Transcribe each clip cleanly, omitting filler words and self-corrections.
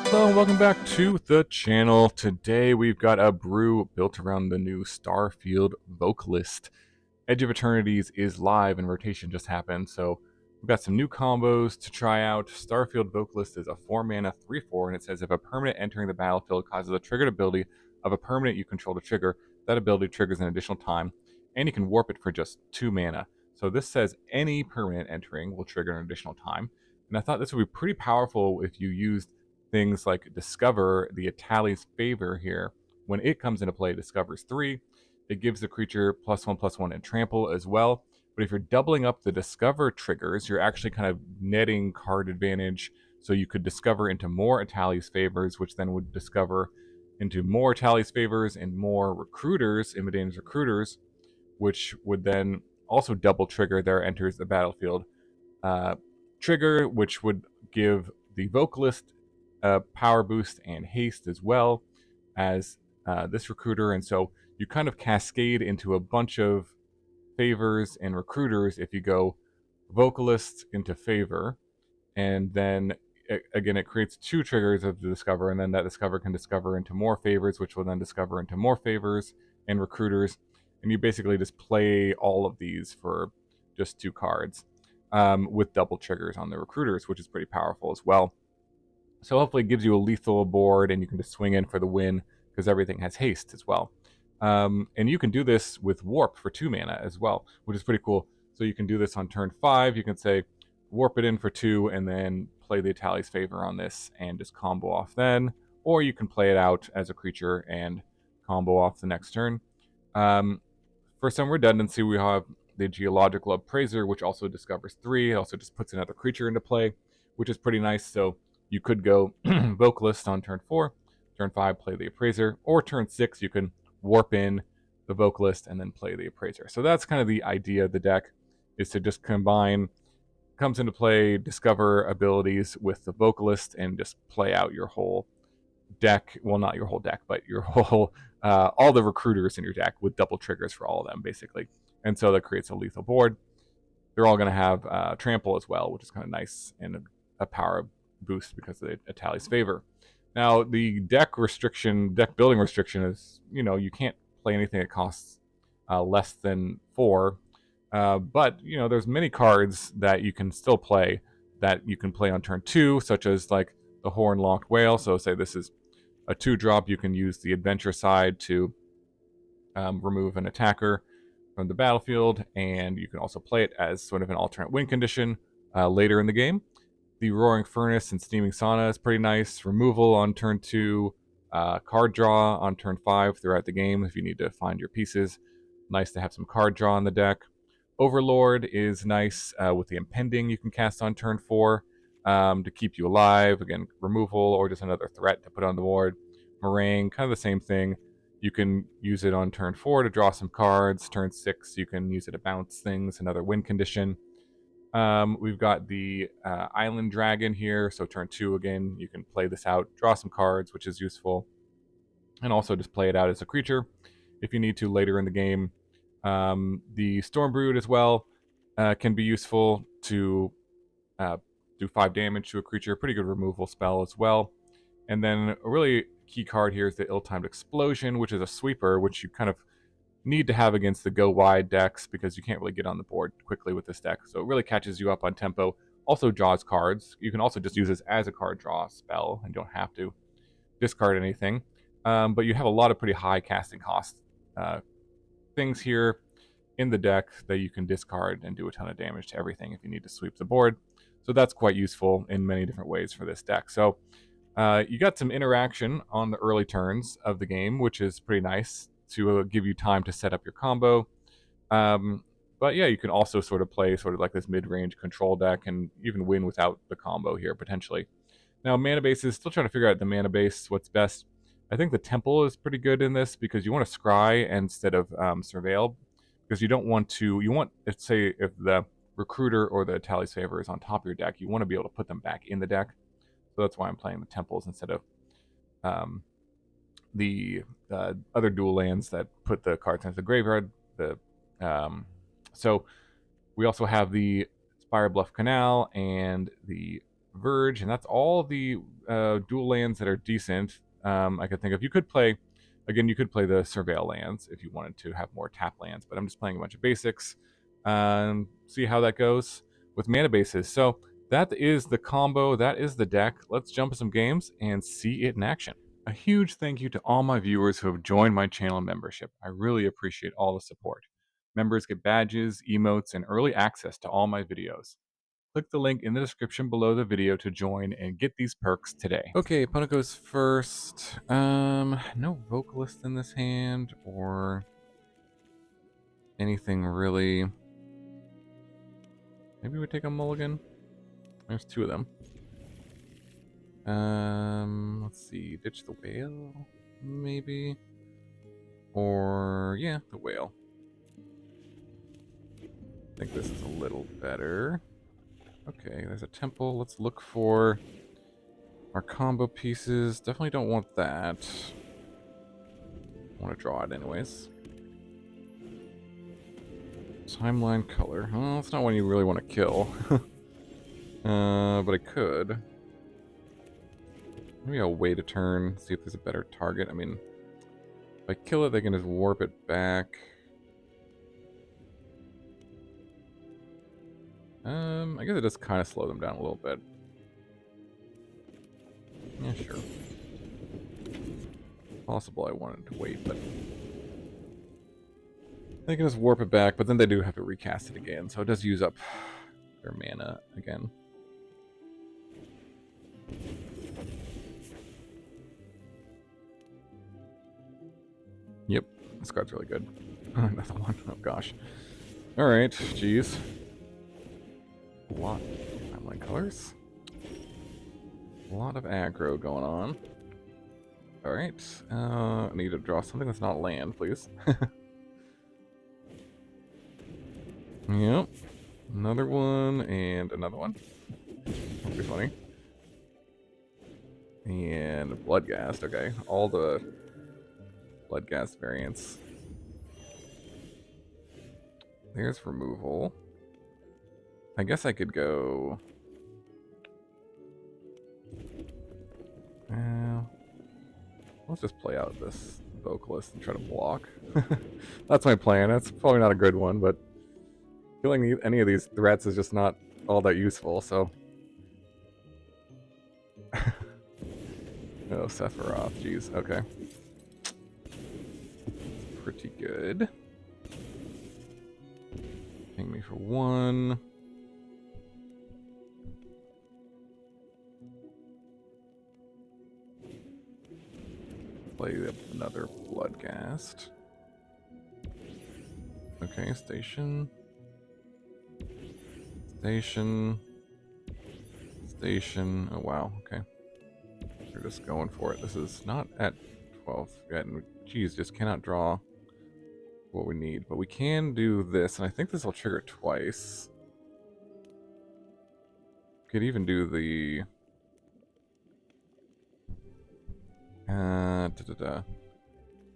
Hello and welcome back to the channel. Today we've got a brew built around the new Starfield Vocalist. Edge of Eternities is live and rotation just happened, so we've got some new combos to try out. Starfield Vocalist is a 4-mana 3/4, and it says if a permanent entering the battlefield causes a triggered ability of a permanent you control to trigger, that ability triggers an additional time, and you can warp it for just 2 mana. So this says any permanent entering will trigger an additional time, and I thought this would be pretty powerful if you used things like Discover, the Etali's Favor here. When it comes into play, discovers 3. It gives the creature +1/+1 and Trample as well. But if you're doubling up the Discover triggers, you're actually kind of netting card advantage. So you could discover into more Etali's Favors, which then would discover into more Etali's Favors and more Recruiters, Imodane's Recruiters, which would then also double trigger their enters the battlefield trigger, which would give the Vocalist power boost and haste as well as this recruiter, and so you kind of cascade into a bunch of favors and recruiters if you go vocalist into favor, and then again it creates 2 triggers of the discover, and then that discover can discover into more favors, which will then discover into more favors and recruiters, and you basically just play all of these for just 2 cards with double triggers on the recruiters, which is pretty powerful as well. So hopefully it gives you a lethal board and you can just swing in for the win because everything has haste as well. And you can do this with warp for 2 mana as well, which is pretty cool. So you can do this on turn 5. You can say warp it in for 2 and then play the Etali's Favor on this and just combo off then. Or you can play it out as a creature and combo off the next turn. For some redundancy, we have the Geological Appraiser, which also discovers 3. It also just puts another creature into play, which is pretty nice. So you could go Vocalist on turn 4, turn 5 play the Appraiser, or turn 6 you can warp in the Vocalist and then play the Appraiser. So that's kind of the idea of the deck, is to just combine, comes into play, discover abilities with the Vocalist and just play out your whole deck. Well, not your whole deck, but your whole, all the recruiters in your deck with double triggers for all of them, basically. And so that creates a lethal board. They're all going to have Trample as well, which is kind of nice, and a power boost because of the Etali's Favor. Now, the deck building restriction is, you can't play anything that costs less than 4. But, there's many cards that you can still play that you can play on turn 2, such as like the Horned Loch-Whale. So say this is a 2-drop, you can use the adventure side to remove an attacker from the battlefield, and you can also play it as sort of an alternate win condition later in the game. The Roaring Furnace and Steaming Sauna is pretty nice. Removal on turn 2, card draw on turn 5 throughout the game if you need to find your pieces. Nice to have some card draw on the deck. Overlord is nice with the Impending you can cast on turn 4 to keep you alive. Again, removal or just another threat to put on the board. Marang, kind of the same thing. You can use it on turn 4 to draw some cards. Turn 6, you can use it to bounce things, another win condition. We've got the Island Dragon here, so turn 2 again, you can play this out, draw some cards, which is useful, and also just play it out as a creature if you need to later in the game. The Stormbrood as well can be useful to do 5 damage to a creature, pretty good removal spell as well. And then a really key card here is the Ill-Timed Explosion, which is a sweeper, which you kind of need to have against the go wide decks because you can't really get on the board quickly with this deck. So it really catches you up on tempo. Also draws cards. You can also just use this as a card draw spell and don't have to discard anything. But you have a lot of pretty high casting cost things here in the deck that you can discard and do a ton of damage to everything if you need to sweep the board. So that's quite useful in many different ways for this deck. So you got some interaction on the early turns of the game, which is pretty nice to give you time to set up your combo. But yeah, you can also sort of play sort of like this mid-range control deck and even win without the combo here, potentially. Now, mana bases, still trying to figure out the mana base, what's best. I think the Temple is pretty good in this because you want to scry instead of surveil, because you don't want to, let's say if the Recruiter or the Etali's Favor is on top of your deck, you want to be able to put them back in the deck. So that's why I'm playing the Temples instead of the other dual lands that put the cards into the graveyard. So we also have the Spirebluff Canal and the Verge, and that's all the dual lands that are decent. I could think of. You could play, again, you could play the Surveil lands if you wanted to have more tap lands, but I'm just playing a bunch of basics. See how that goes with mana bases. So that is the combo, that is the deck. Let's jump into some games and see it in action. A huge thank you to all my viewers who have joined my channel membership. I really appreciate all the support. Members get badges, emotes, and early access to all my videos. Click the link in the description below the video to join and get these perks today. Okay, opponent goes first. No Vocalist in this hand or anything really. Maybe we take a mulligan. There's two of them. Let's see. Ditch the whale, maybe. Or, yeah, the whale. I think this is a little better. Okay, there's a temple. Let's look for our combo pieces. Definitely don't want that. I want to draw it anyways. Timeline color. Well, it's not one you really want to kill. But I could. Maybe I'll wait a turn, see if there's a better target. I mean, if I kill it, they can just warp it back. I guess it does kind of slow them down a little bit. Yeah, sure. Possible I wanted to wait, but they can just warp it back, but then they do have to recast it again, so it does use up their mana again. Yep, this card's really good. Another one. Oh gosh. Alright, jeez. A lot of timeline colors. A lot of aggro going on. Alright. I need to draw something that's not land, please. Yep. Another one and another one. That'll be funny. And Bloodghast, okay. All the Bloodghast variants. There's removal. I guess I could go... let's just play out this Vocalist and try to block. That's my plan. That's probably not a good one, but killing any of these threats is just not all that useful, so... Oh, Sephiroth, jeez, okay. Pretty good. Ping me for one. Play another Bloodghast. Okay, station. Station. Station. Oh, wow, okay. We're just going for it. This is not at 12 yet, and geez, just cannot draw what we need. But we can do this, and I think this will trigger twice. Could even do the...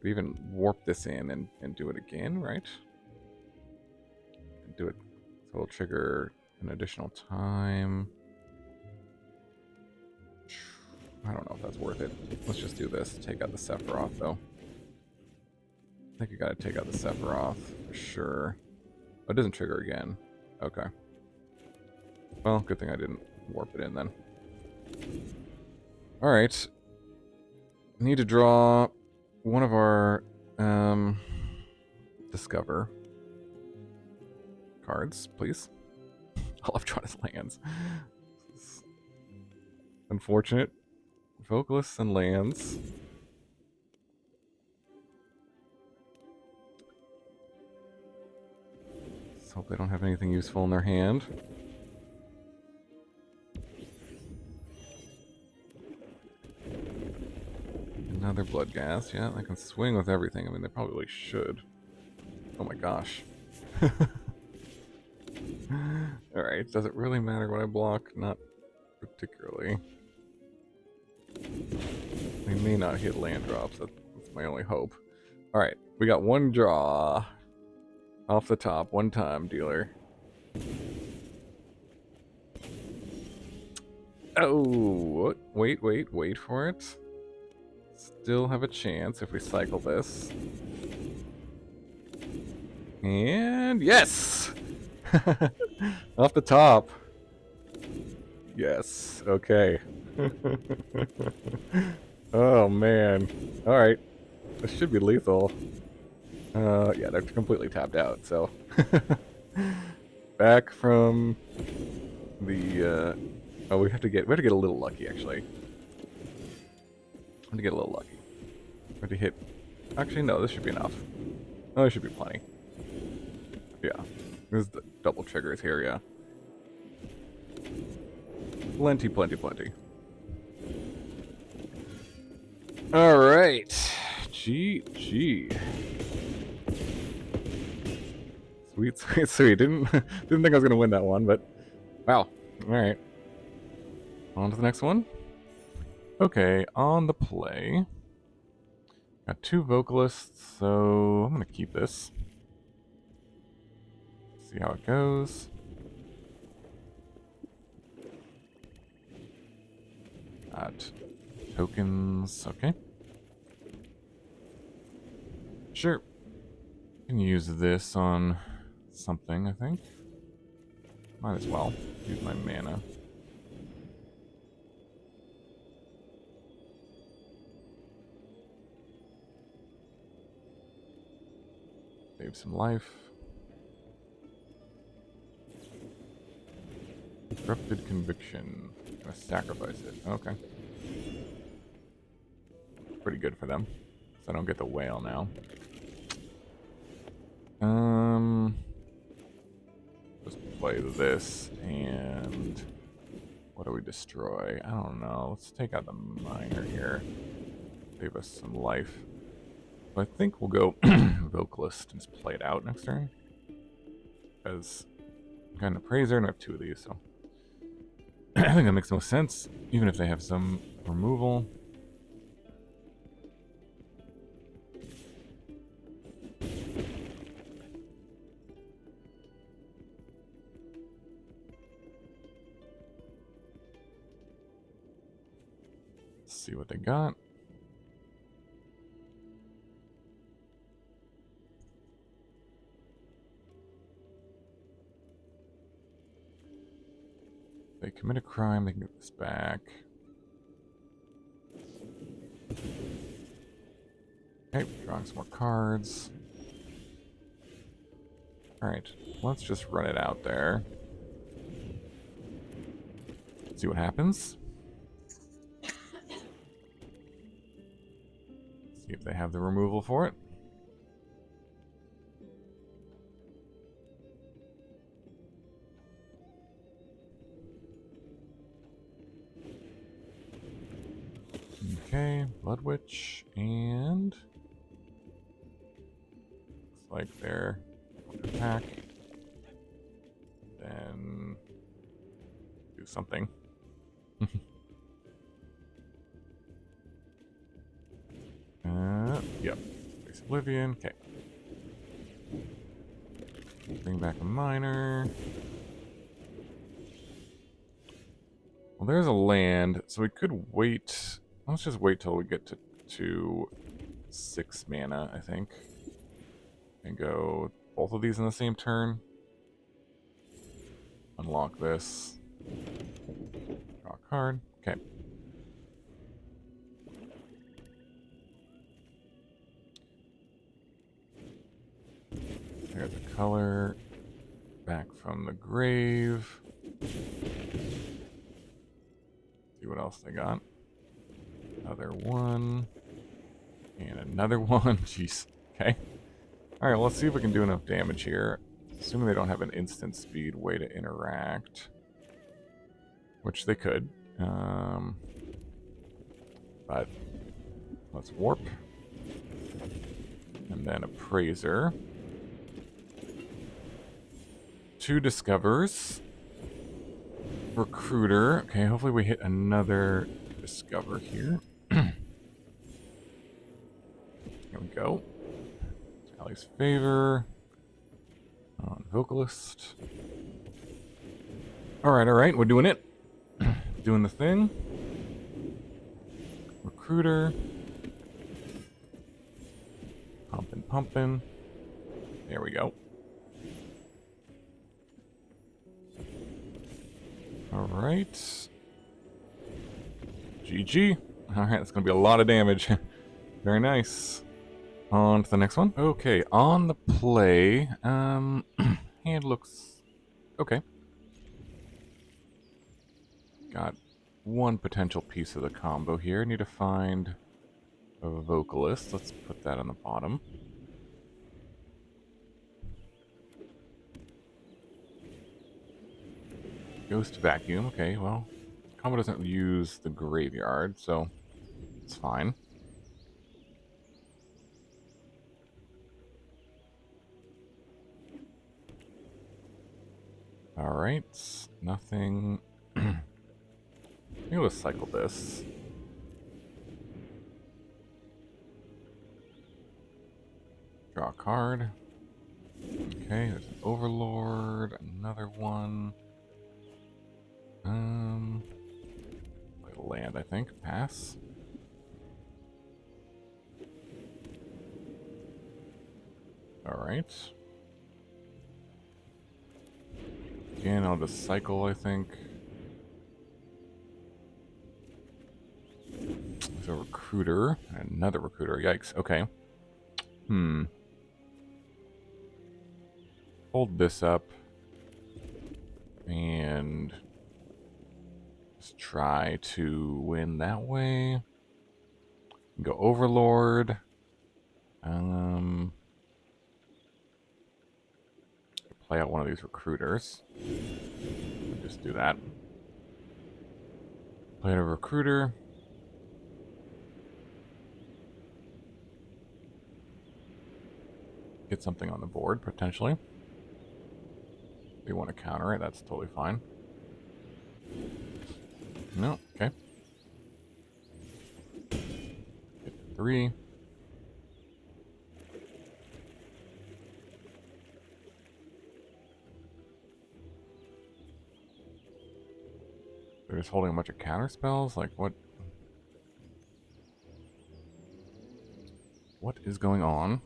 Could even warp this in and do it again, right? Do it, so it'll trigger an additional time. I don't know if that's worth it. Let's just do this. Take out the Sephiroth, though. I think you gotta take out the Sephiroth for sure. Oh, it doesn't trigger again. Okay. Well, good thing I didn't warp it in then. Alright. Need to draw one of our Discover cards, please. All I've drawn is lands. Unfortunate. Vocalists and lands. Let's hope they don't have anything useful in their hand. Another Bloodghast. Yeah, they can swing with everything. I mean, they probably should. Oh my gosh. Alright, does it really matter what I block? Not particularly. We may not hit land drops. That's my only hope. Alright, we got one draw. Off the top, one time, dealer. Oh, wait for it. Still have a chance if we cycle this. And yes! Off the top. Yes, okay. Oh man. Alright. This should be lethal. Yeah, they're completely tapped out, so. Back from the, oh, we have to get a little lucky, actually. We have to get a little lucky. We have to hit, actually, no, this should be enough. Oh, there should be plenty. Yeah. This is the double triggers here, yeah. Plenty. Alright. GG. Sweet. Didn't think I was gonna win that one, but wow. Alright. On to the next one. Okay, on the play. Got 2 vocalists, so I'm gonna keep this. See how it goes. Got tokens, okay. Sure. Can use this on something, I think. Might as well use my mana. Save some life. Corrupted Conviction. Gonna sacrifice it. Okay. Pretty good for them. So I don't get the whale now. Just play this, and what do we destroy? I don't know. Let's take out the miner here. Save us some life. I think we'll go Vocalist and just play it out next turn. Because I've got an Appraiser and I have 2 of these, so I think that makes no sense, even if they have some removal. Let's see what they got. They commit a crime, they can get this back. Okay, drawing some more cards. Alright, let's just run it out there. See what happens. See if they have the removal for it. Okay, Blood Witch, and looks like they're going to attack. Then do something. Yep. Space Oblivion. Okay. Bring back a miner. Well, there's a land, so we could wait. Let's just wait till we get to 6 mana, I think. And go both of these in the same turn. Unlock this. Draw a card. Okay. There's a color. Back from the grave. See what else they got. Another one. And another one. Jeez. Okay. Alright, well, let's see if we can do enough damage here. Assuming they don't have an instant speed way to interact. Which they could. But let's warp. And then Appraiser. 2 Discovers. Recruiter. Okay, hopefully we hit another Discover here. Here we go. Etali's Favor. On Vocalist. Alright, we're doing it. doing the thing. Recruiter. Pumping, pumping. There we go. Alright. GG. Alright, that's going to be a lot of damage. Very nice. On to the next one. Okay, on the play. Hand looks okay. Got one potential piece of the combo here. Need to find a vocalist. Let's put that on the bottom. Ghost Vacuum. Okay, well, combo doesn't use the graveyard, so it's fine. Alright, nothing. Maybe we'll cycle this. Draw a card. Okay, there's an Overlord, another one. Like a land, I think. Pass. Alright. Again, I'll just cycle, I think. There's a recruiter. Another recruiter. Yikes. Okay. Hold this up. And just try to win that way. Go Overlord. Play out one of these recruiters. Just do that. Play out a recruiter. Get something on the board, potentially. If you want to counter it, that's totally fine. No, okay. Get 3. They're just holding a bunch of counter spells? Like, what? What is going on?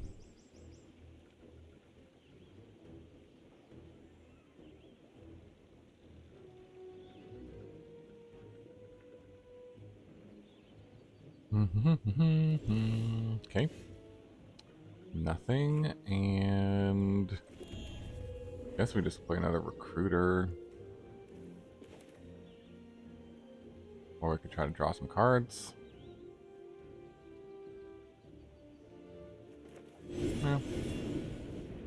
Okay. Nothing, and I guess we just play another recruiter. Or we could try to draw some cards. Yeah.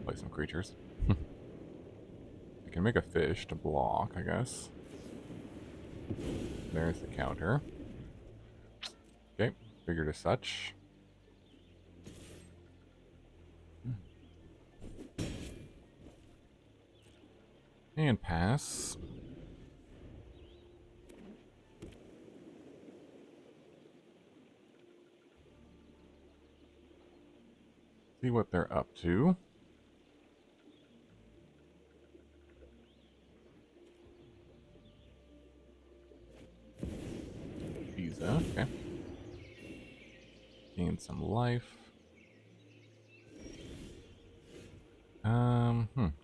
Play some creatures. I can make a fish to block, I guess. There's the counter. Okay, figured as such. And pass. See what they're up to. Visa, okay. Gain some life.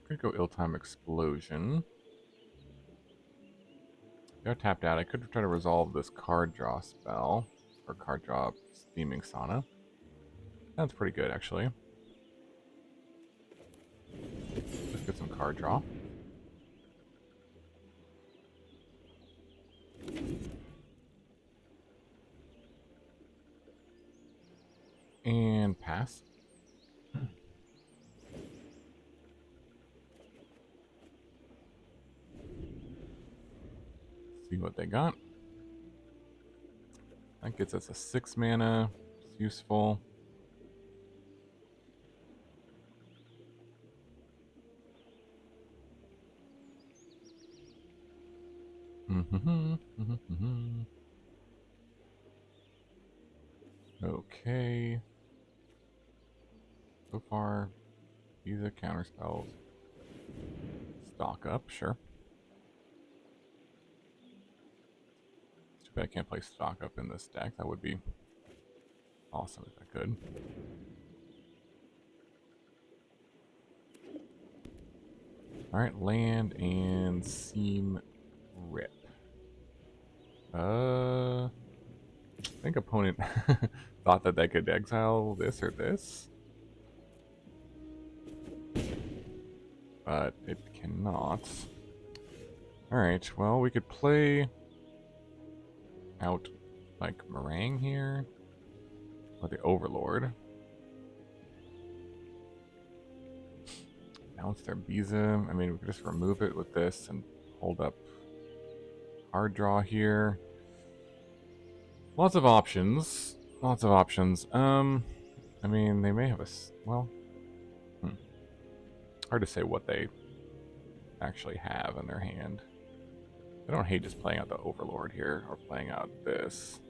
Could go Ill-Time Explosion. They're tapped out. I could try to resolve this card draw spell. Or card draw Steaming Sauna. That's pretty good, actually. Let's get some card draw. And pass. See what they got. That gets us a 6 mana. It's useful. Okay. So far, these are counter spells. Stock up, sure. But I can't play stock up in this deck. That would be awesome if I could. Alright, land and seam rip. I think opponent thought that they could exile this or this. But it cannot. Alright, well, we could play out like Marang here. Or the Overlord. Bounce their Biza. I mean, we could just remove it with this and hold up hard draw here. Lots of options. Lots of options. I mean, they may have a... Well... Hard to say what they actually have in their hand. I don't hate just playing out the Overlord here, or playing out this.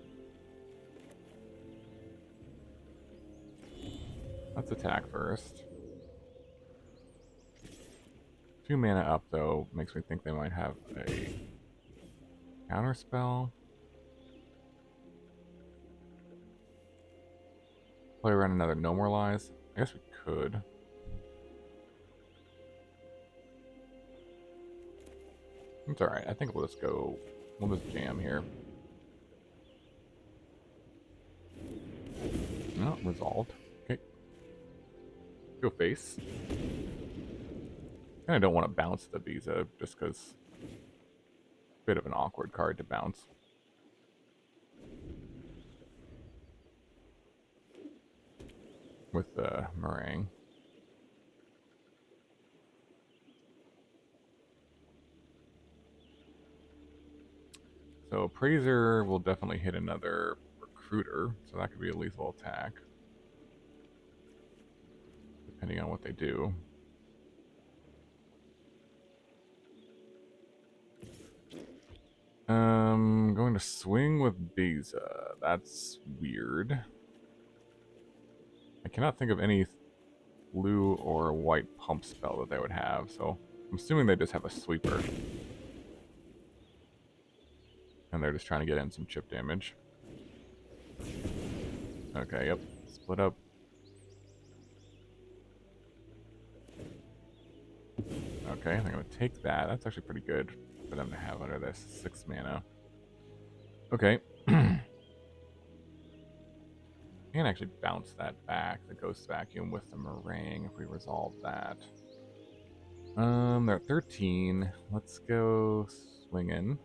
Let's attack first. 2 mana up, though, makes me think they might have a counterspell. Play around another No More Lies. I guess we could. It's alright. I think we'll just go... We'll just jam here. No, resolved. Okay. Go face. I don't want to bounce the Biza, just because... Bit of an awkward card to bounce. With the Marang. So Appraiser will definitely hit another Recruiter, so that could be a lethal attack. Depending on what they do. Going to swing with Biza. That's weird. I cannot think of any blue or white pump spell that they would have, so I'm assuming they just have a sweeper. And they're just trying to get in some chip damage. Okay, yep. Split up. Okay, I'm going to take that. That's actually pretty good for them to have under this. 6 mana. Okay. Can actually bounce that back, the Ghost Vacuum, with the Marang if we resolve that. They're at 13. Let's go swinging.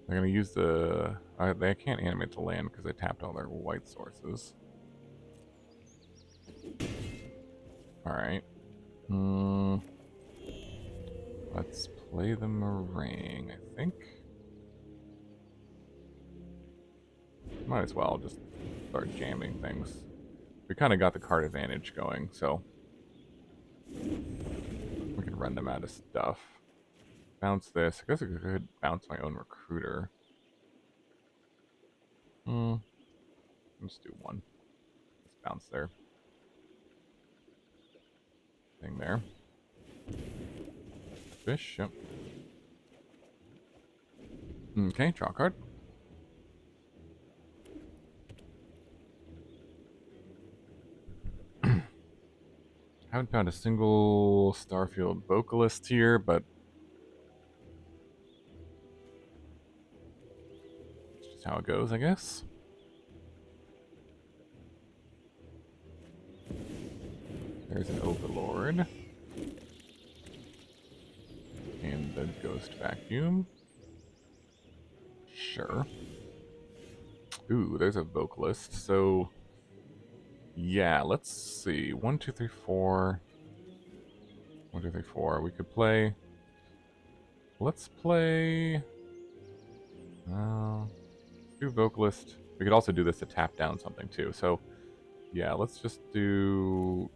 They're going to use the... they can't animate the land because they tapped all their white sources. Alright. Let's play the Marang, I think. Might as well just start jamming things. We kind of got the card advantage going, so... we can run them out of stuff. Bounce this. I guess I could bounce my own Recruiter. Let's do one. Let's bounce there. Thing there. Fish, yep. Okay, draw card. Haven't found a single Starfield Vocalist here, but it's just how it goes, I guess. There's an Overlord. And the Ghost Vacuum. Sure. Ooh, there's a Vocalist, so... yeah, let's see. 1, 2, 3, 4. 1, 2, 3, 4. We could play... let's play... do Vocalist. We could also do this to tap down something too. So, yeah, let's just do...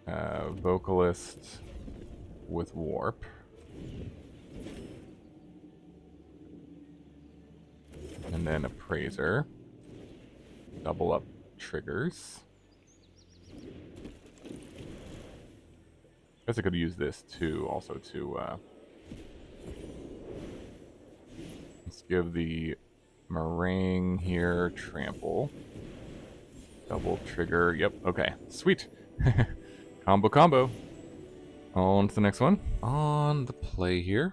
Vocalist with Warp. And then Appraiser. Double up triggers. Guess I could use this too, also to let's give the Marang here Trample. Double trigger. Yep. Okay. Sweet. Combo. On to the next one. On the play here.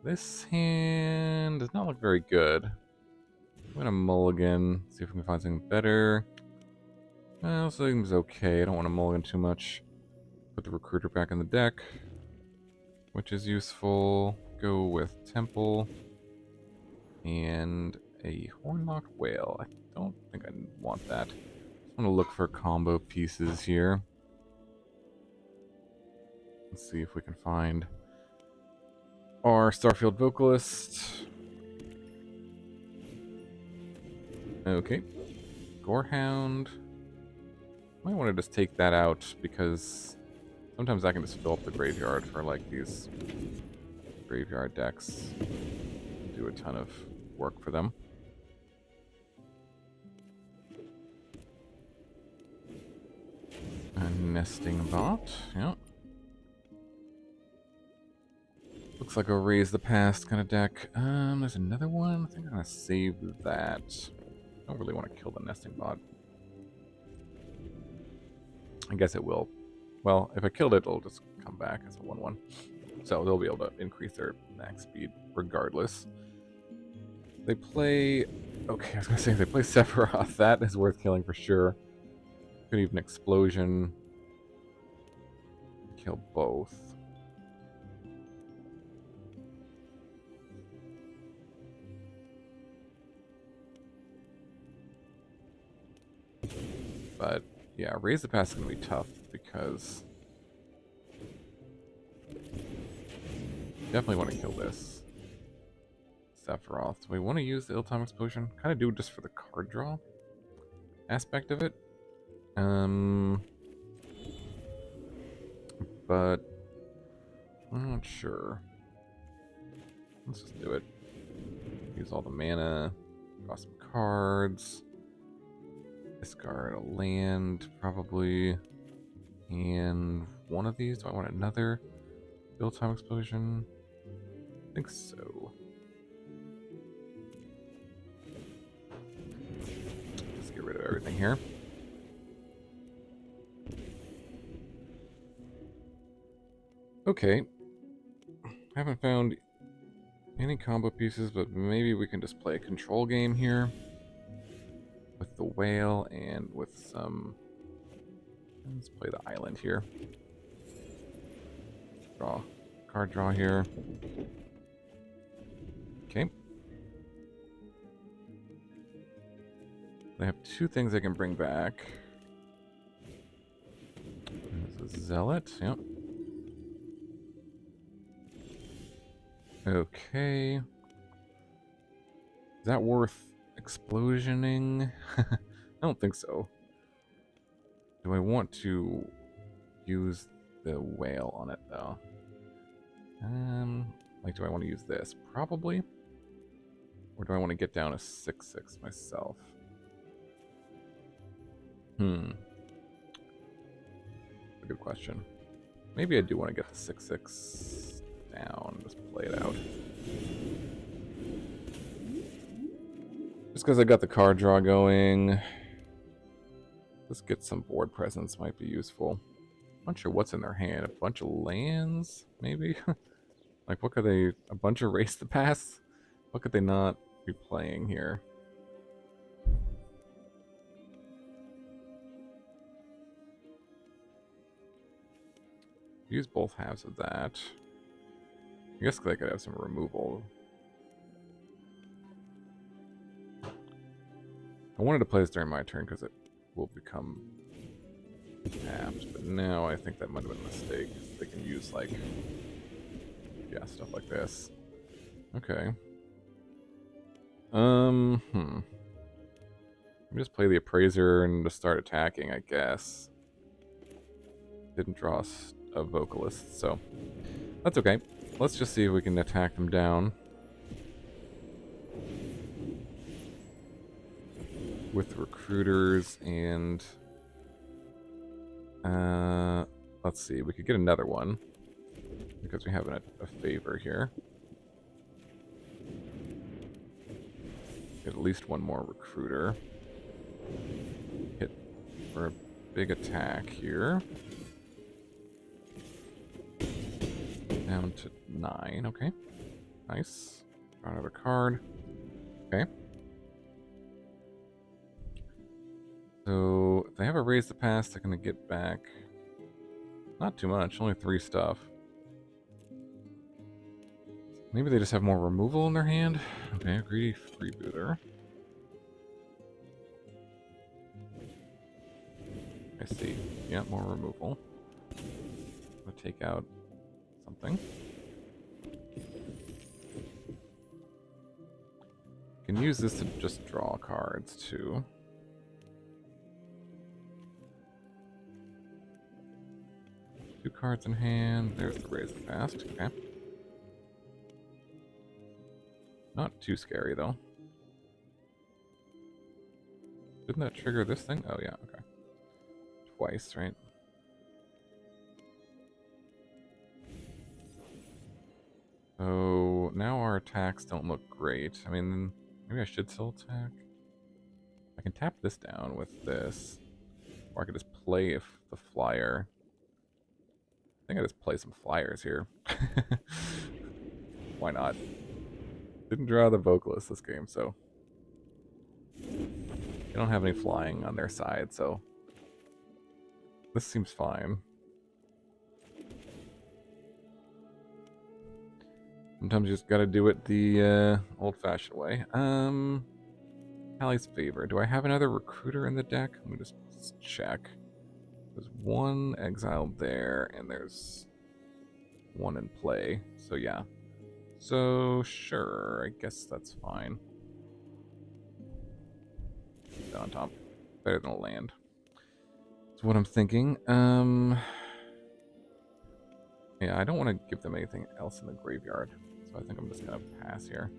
This hand does not look very good. I'm gonna mulligan, see if we can find something better. Well, seems okay. I don't want to mulligan too much. Put the recruiter back in the deck, which is useful. Go with Temple and a Horned Loch-Whale. I don't think I want that. I want to look for combo pieces here. Let's see if we can find our Starfield Vocalist. Okay. Gorehound. Might want to just take that out because sometimes I can just fill up the graveyard for like these graveyard decks. Do a ton of work for them. A nesting bot, yeah. Looks like a raise the past kind of deck. There's another one. I think I'm gonna save that. I don't really want to kill the nesting bot. I guess it will. Well, if I killed it, it'll just come back as a 1/1. So they'll be able to increase their max speed regardless. They play... Okay, I was gonna say, if they play Sephiroth, that is worth killing for sure. Could even Explosion. Kill both. But, yeah, Raise the Pass is going to be tough because... Definitely want to kill this. Sephiroth. Do we want to use the Ill-Timed Explosion? Kind of do just for the card draw aspect of it. But I'm not sure. Let's just do it. Use all the mana. Draw some cards. Discard a land, probably. And one of these. Do I want another Ill-Timed Explosion? I think so. Let's get rid of everything here. Okay. Haven't found any combo pieces, but maybe we can just play a control game here. With the whale and with some... Let's play the island here. Draw. Card draw here. Okay. They have two things they can bring back. There's a Zealot, yep. Okay. Is that worth explosioning? I don't think so. Do I want to use the whale on it though? Like, do I want to use this? Probably. Or do I want to get down a 6/6 myself? A good question. Maybe I do want to get the 6/6 down. Just play it out. Just because I got the card draw going. Let's get some board presence. Might be useful. I'm not sure what's in their hand. A bunch of lands, maybe? Like, what could they... A bunch of Race the Pass? What could they not be playing here? Use both halves of that. I guess they could have some removal. I wanted to play this during my turn because it will become tapped, but now I think that might have been a mistake. They can use, like, yeah, stuff like this. Okay. Let me just play the Appraiser and just start attacking, I guess. Didn't draw a Vocalist, so that's okay. Let's just see if we can attack them down. With recruiters and Let's see. We could get another one because we have a favor here. Get at least one more recruiter. Hit for a big attack here. Down to 9. Okay. Nice. Draw another card. Okay. So if they have a raise the pass, they're going to get back not too much, only 3 stuff. Maybe they just have more removal in their hand. Okay, greedy freebooter. I see. Yeah, more removal. I'll take out something. Can use this to just draw cards too. Two cards in hand. There's the raise the past. Okay. Not too scary though. Didn't that trigger this thing? Oh yeah, okay. Twice, right? So now our attacks don't look great. I mean, maybe I should still attack. I can tap this down with this. Or I could just play if the flyer. I think I just play some flyers here. Why not? Didn't draw the vocalist this game, so they don't have any flying on their side, so this seems fine. Sometimes you just gotta do it the old-fashioned way. Ali's favor. Do I have another recruiter in the deck? Let me just check. There's one exiled there, and there's one in play. So yeah. So sure, I guess that's fine. On top, better than a land. That's what I'm thinking. Yeah, I don't want to give them anything else in the graveyard, so I think I'm just gonna pass here.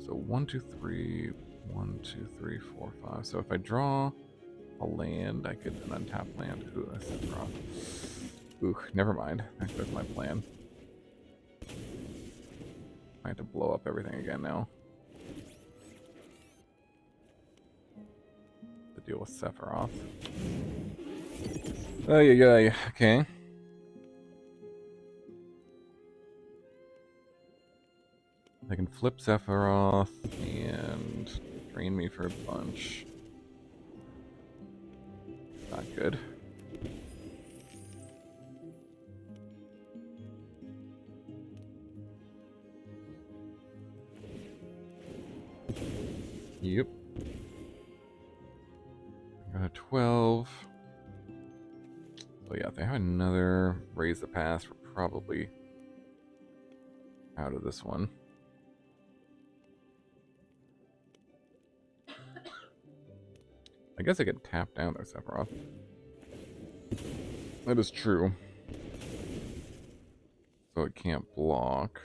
So 1, 2, 3, 1, 2, 3, 4, 5. So if I draw a land, I could an untapped land. Ooh, I said draw. Ooh, never mind. Actually, that's my plan. I have to blow up everything again now. To deal with Sephiroth. Oh yeah, okay. I can flip Sephiroth and drain me for a bunch. Not good. Yep. I got a 12. So yeah, if they have another raise the pass, we're probably out of this one. I guess I could tap down their Sephiroth. That is true. So it can't block.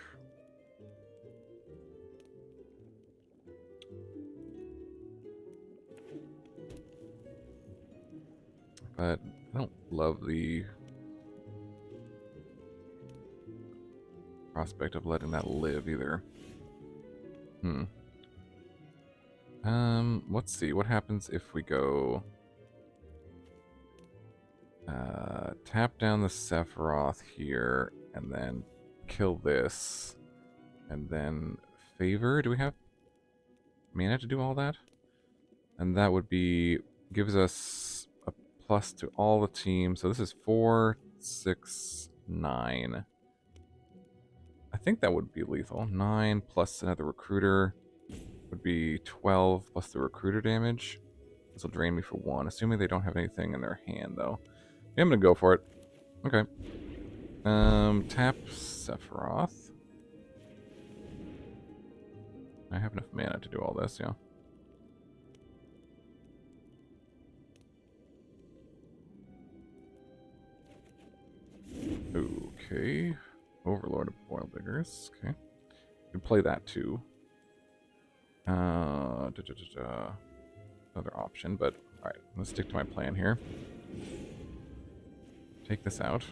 But I don't love the prospect of letting that live either. Let's see. What happens if we go tap down the Sephiroth here and then kill this and then favor? Do we have mana to do all that? And that would be gives us a plus to all the teams. So this is 4, 6, 9. I think that would be lethal. 9 plus another recruiter would be 12 plus the recruiter damage. This will drain me for 1, assuming they don't have anything in their hand, though. Yeah, I'm gonna go for it. Okay. Tap Sephiroth. I have enough mana to do all this, yeah. Okay. Overlord of Boilerbilges. Okay. You can play that too. Another option, but Alright, let's stick to my plan here. Take this out.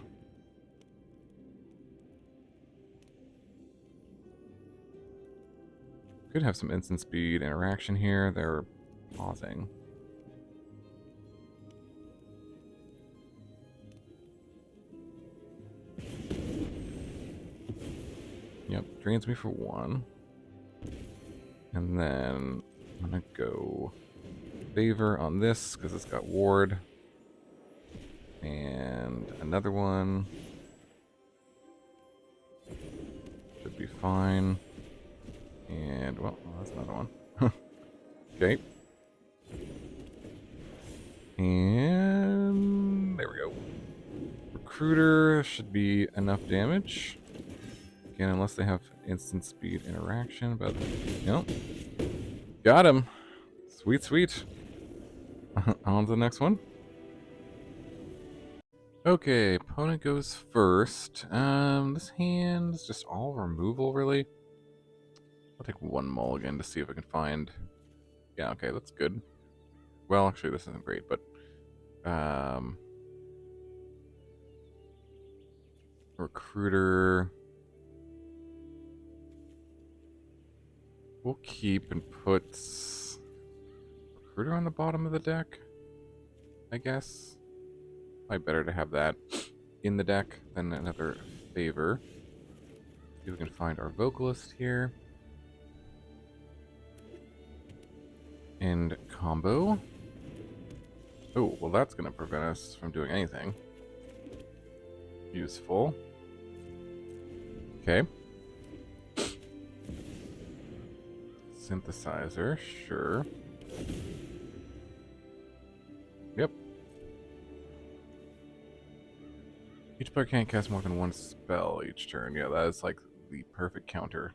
Could have some instant speed interaction here. They're pausing. Yep, drains me for 1. And then I'm gonna go favor on this because it's got ward. And another one. Should be fine. And, well, that's another one. Okay. And there we go. Recruiter should be enough damage. Again, unless they have instant speed interaction, but, yep. Got him. Sweet, sweet. On to the next one. Okay, opponent goes first. This hand is just all removal, really. I'll take 1 mulligan to see if I can find... Yeah, okay, that's good. Well, actually, this isn't great, but... Recruiter... We'll keep and put... Recruiter on the bottom of the deck, I guess. Probably better to have that in the deck than another favor. See if we can find our Vocalist here. And combo. Oh, well that's going to prevent us from doing anything useful. Okay. Synthesizer, sure. Yep. Each player can't cast more than 1 spell each turn. Yeah, that is like the perfect counter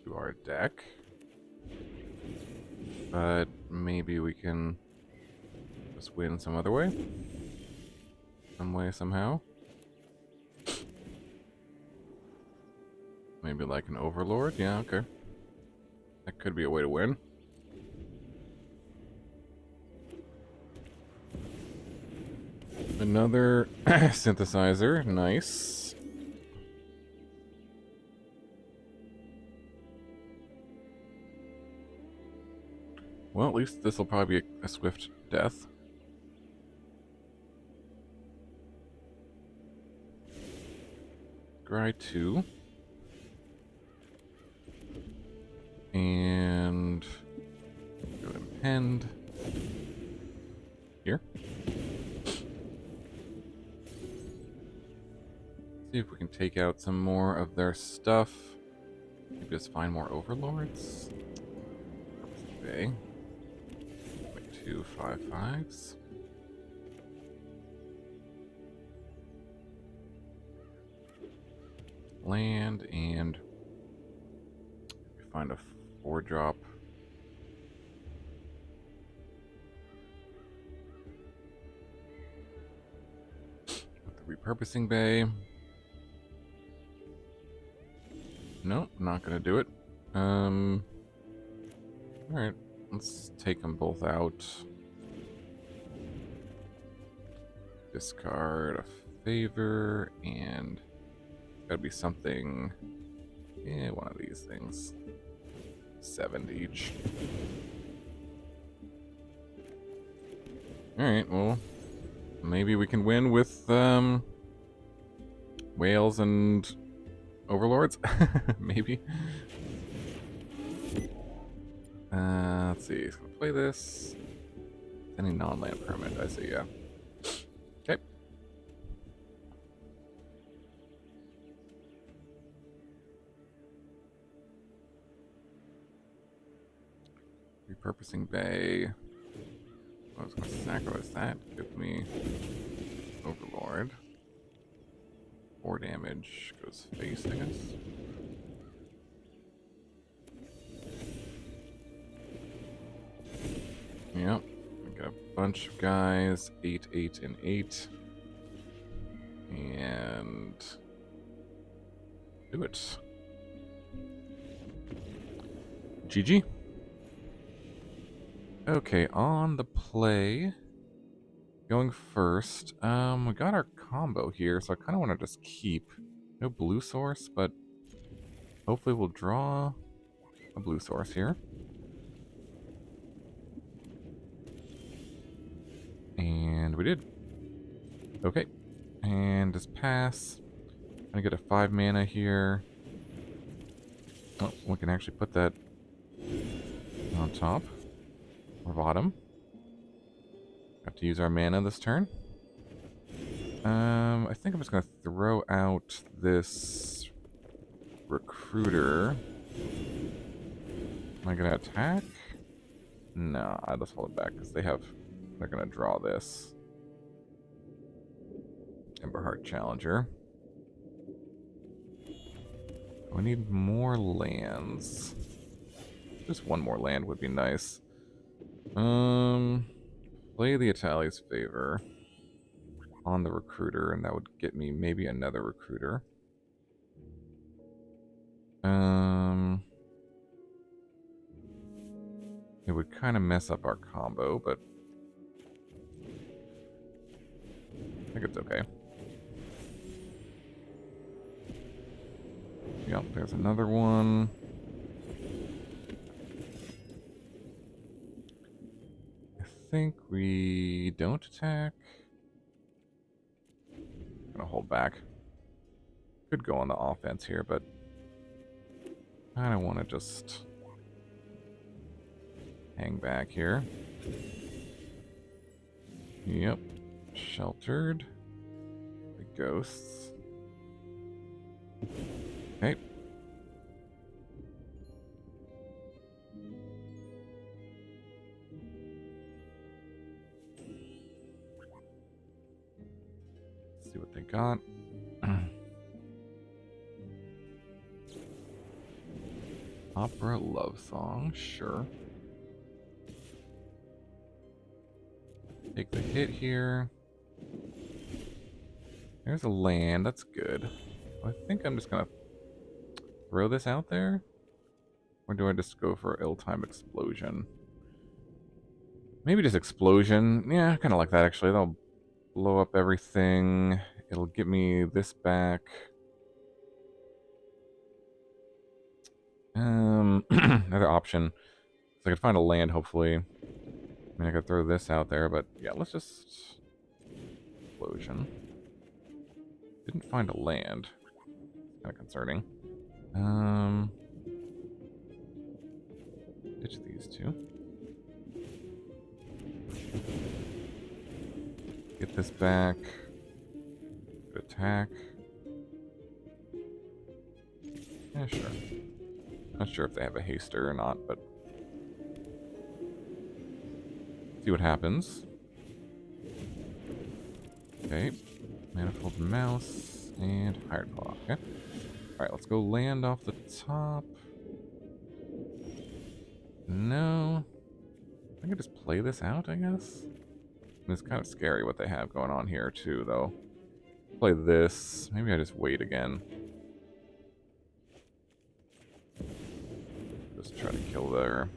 to our deck. But maybe we can just win some other way. Some way, somehow. Maybe like an Overlord? Yeah, okay. That could be a way to win. Another synthesizer. Nice. Well, at least this will probably be a swift death. Scry 2. And go impend here. See if we can take out some more of their stuff. Maybe just find more overlords. Okay. 2 5/5s. Land and find a 4-drop. With the repurposing bay. Nope, not gonna do it. Alright, let's take them both out. Discard a favor, and gotta be something. Yeah, one of these things. 7 each. Alright, well, maybe we can win with whales and overlords. Maybe. Let's see. He's gonna play this. Any non-land permanent, I say yeah. Okay. Repurposing bay. I was going to sacrifice that. Give me Overlord. 4 damage. Goes face, I guess. Yep. We got a bunch of guys. 8, 8, and 8. And do it. GG. Okay, on the play. Going first. We got our combo here, so I kind of want to just keep. No blue source, but hopefully we'll draw a blue source here. And we did. Okay. And just pass. I'm gonna get a 5 mana here. Oh, we can actually put that on top or bottom. Have to use our mana this turn. I think I'm just gonna throw out this recruiter. Am I gonna attack? No, I'll just hold it back because they're gonna draw this. Emberheart Challenger. We need more lands. Just one more land would be nice. Play the Etali's favor on the recruiter, and that would get me maybe another recruiter. It would kind of mess up our combo, but I think it's okay. Yep, there's another one. I think we don't attack. I'm gonna hold back. Could go on the offense here, but I don't want to just hang back here. Yep. Sheltered. The ghosts. Okay. Let's see what they got. Opera love song, sure. Take the hit here. There's a land, that's good. I think I'm just gonna throw this out there. Or do I just go for ill-timed explosion? Maybe just explosion. Yeah, I kind of like that actually. That'll blow up everything. It'll get me this back. Another option. So I could find a land, hopefully. I mean, I could throw this out there, but yeah, let's just... Explosion. Didn't find a land. Kind of concerning. Ditch these two. Get this back. Good attack. Yeah, sure. Not sure if they have a haster or not, but see what happens. Okay. Manifold Mouse and Hired Claw. Okay. Alright, let's go land off the top. No. I can just play this out, I guess. And it's kind of scary what they have going on here, too, though. Play this. Maybe I just wait again. Just try to kill their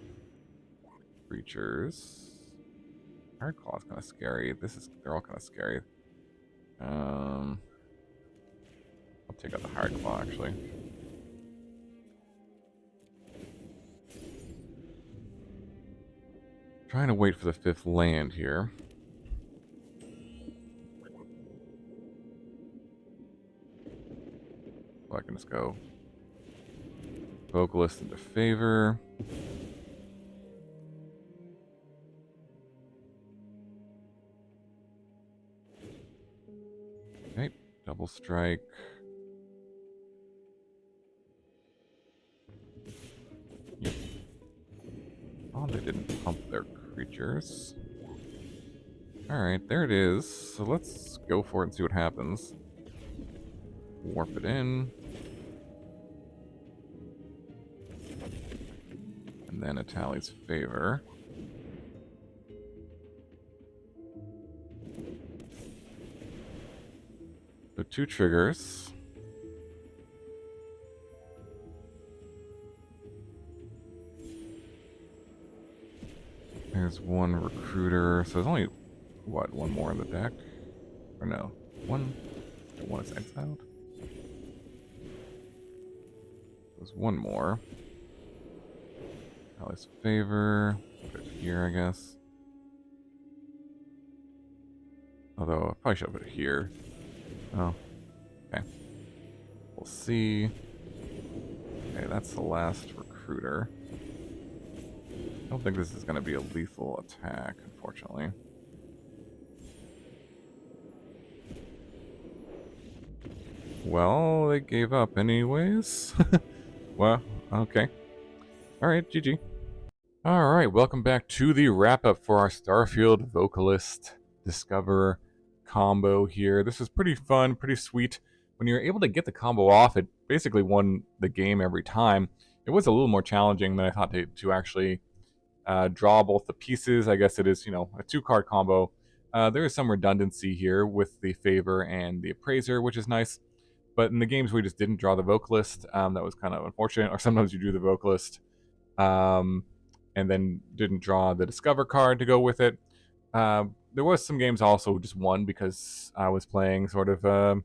creatures. Hard Claw is kind of scary. They're all kind of scary. I'll take out the Hard Claw, actually. Trying to wait for the 5th land here. So I can just go Vocalist into favor. Okay, double strike. Yep. Oh, they didn't pump their creatures. Alright, there it is. So let's go for it and see what happens. Warp it in. And then Etali's favor. So 2 triggers. There's one recruiter, so there's only, what, one more in the deck? Or no, one is exiled? There's one more. Ali's Favor, put it here, I guess. Although, I probably should have put it here. Oh, okay. We'll see. Okay, that's the last recruiter. I don't think this is going to be a lethal attack, unfortunately. Well, they gave up anyways. Well, okay. Alright, GG. Alright, welcome back to the wrap-up for our Starfield Vocalist Discoverer combo here. This is pretty fun, pretty sweet. When you're able to get the combo off, it basically won the game every time. It was a little more challenging than I thought to actually draw both the pieces. I guess it is, you know, a 2-card combo. There is some redundancy here with the Favor and the Appraiser, which is nice. But in the games we just didn't draw the Vocalist, that was kind of unfortunate. Or sometimes you do the Vocalist and then didn't draw the Discover card to go with it. There was some games also just won because I was playing sort of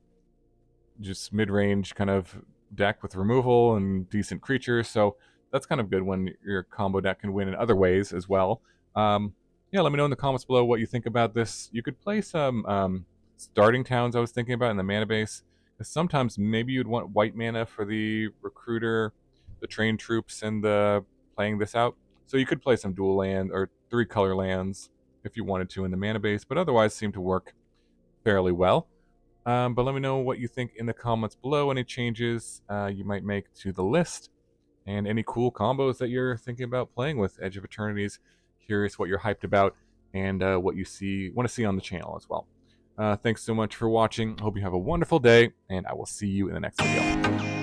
just mid-range kind of deck with removal and decent creatures, so that's kind of good when your combo deck can win in other ways as well. Yeah, let me know in the comments below what you think about this. You could play some starting towns I was thinking about in the mana base. Sometimes maybe you'd want white mana for the recruiter, the trained troops, and the playing this out. So you could play some dual land or 3-color lands if you wanted to in the mana base, but otherwise seem to work fairly well. But let me know what you think in the comments below, any changes you might make to the list, and any cool combos that you're thinking about playing with Edge of Eternities. Curious what you're hyped about and what you want to see on the channel as well. Thanks so much for watching. Hope you have a wonderful day, and I will see you in the next video.